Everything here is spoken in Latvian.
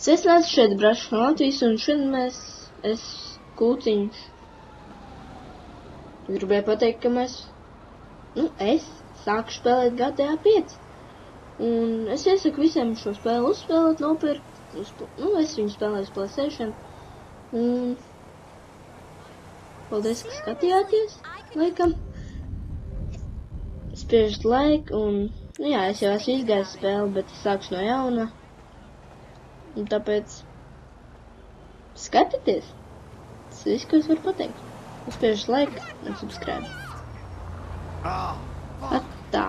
Sveicināti šeit Brašs no Latvijas, un šodien es Kūciņš. Gribēju pateikt, ka es sāku spēlēt GTA 5. Un es iesaku visiem šo spēli uzspēlēt, nopirkt. Es viņu spēlēju uz PlayStation. Un paldies, ka skatījāties, laikam. Spiežat like, un, es jau esmu izgājis spēli, bet es sākšu no jauna. Un tāpēc skatieties! Tas viss, ko es varu pateikt. Uzspiežat like un subscribe. Tā.